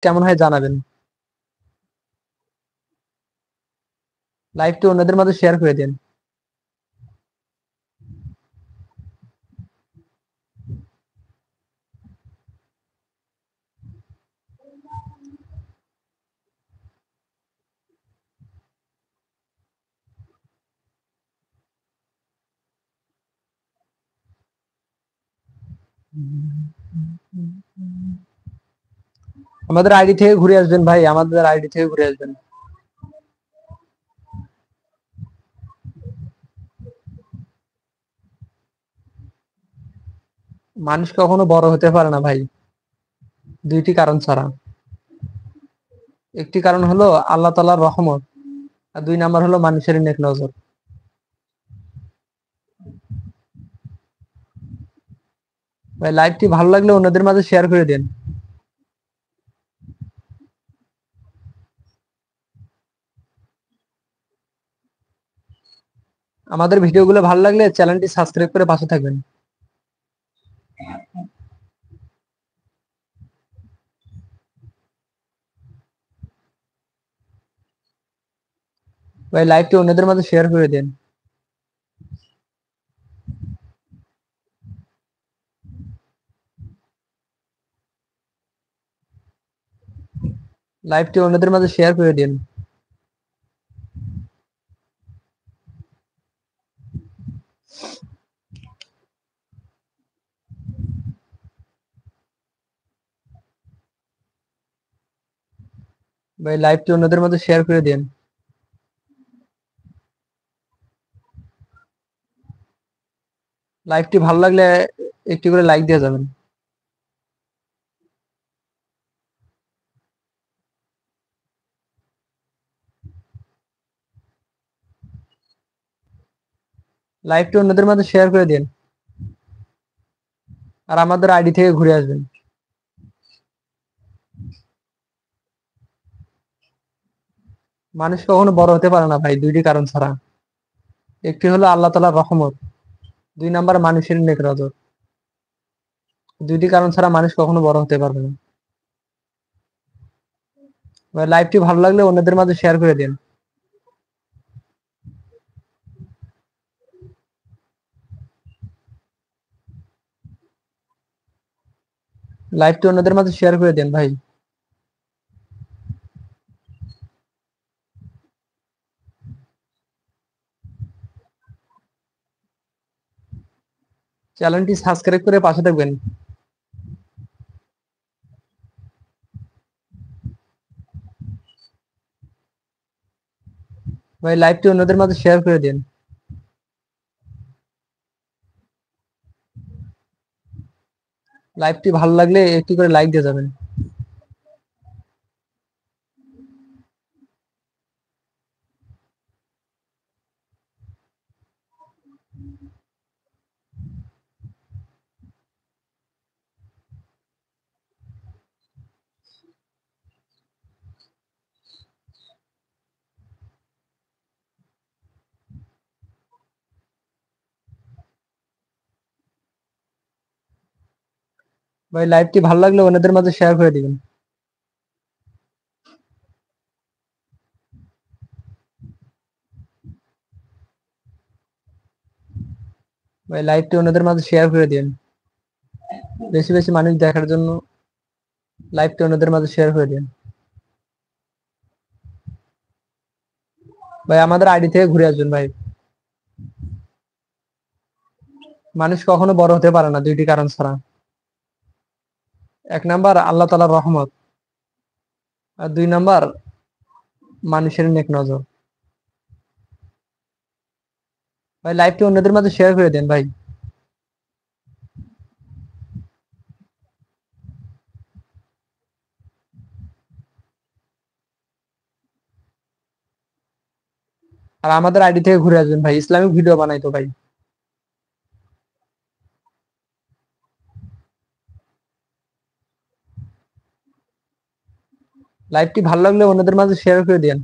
কেমন হয় জানাবেন। লাইভটি অন্যদের মাঝে শেয়ার করে দিন। আমাদের আইডি থেকে ঘুরে আসবেন ভাই, আমাদের আইডি থেকে ঘুরে আসবেন। মানুষ কখনো বড় হতে পারে না ভাই, দুইটি কারণ ছাড়া। একটি কারণ হলো আল্লাহ তাআলার রহমত, আর দুই নাম্বার হলো মানুষের নেক নজর। ভাই লাইভটি ভালো লাগলে অন্যদের মাঝে শেয়ার করে দিন। আমাদের ভিডিওগুলো ভালো লাগলে চ্যানেলটি সাবস্ক্রাইব করে পাশে থাকবেন। ভাই লাইভটি অন্যদের মাঝে শেয়ার করে দিন। লাইভটি অন্যদের মাঝে শেয়ার করে দিন। ভাই লাইভটি অন্যদের মাঝে শেয়ার করে দিন। লাইভটি ভালো লাগলে একটি করে লাইক দিয়ে যাবেন। লাইভটি অন্যদের মাঝে শেয়ার করে দিন, আর আমাদের আইডি থেকে ঘুরে আসবেন। মানুষ কখনো বড় হতে পারে না ভাই, দুইটি কারণ ছাড়া। একটি হলো আল্লাহ তাআলার রহমত, দুই নাম্বার মানুষের নেক নজর। দুইটি কারণ ছাড়া মানুষ কখনো বড় হতে পারবে না। ভাই লাইভটি ভালো লাগলে অন্যদের মাঝে শেয়ার করে দিন। লাইভটি অন্যদের মাঝে শেয়ার করে দিন ভাই। চ্যানেলটি সাবস্ক্রাইব করে পাশে থাকবেন। ভাই লাইভটি অন্যদের মাঝে শেয়ার করে দিন। লাইভটি ভালো লাগলে একটি করে লাইক দিয়ে যাবেন। ভাই লাইভটি ভালো লাগলে অন্যদের মাঝে শেয়ার করে দিবেন। ভাই লাইভটি অন্যদের মাঝে শেয়ার করে দিন, বেশি বেশি মানুষ দেখার জন্য লাইভটি অন্যদের মাঝে শেয়ার করে দিন। ভাই আমাদের আইডি থেকে ঘুরে আসবেন ভাই। মানুষ কখনো বড় হতে পারে না, দুইটি কারণ ছাড়া। এক নাম্বার আল্লাহ তাআলার রহমত, আর দুই নাম্বার মানুষের নেক নজর। ভাই লাইভটি অন্যদের মাঝে শেয়ার করে দেন ভাই। আর আমাদের আইডি থেকে ঘুরে আসবেন ভাই, ইসলামিক ভিডিও বানাই তো ভাই। লাইভটি ভালো লাগলে অন্যদের মাঝে শেয়ার করে দেন।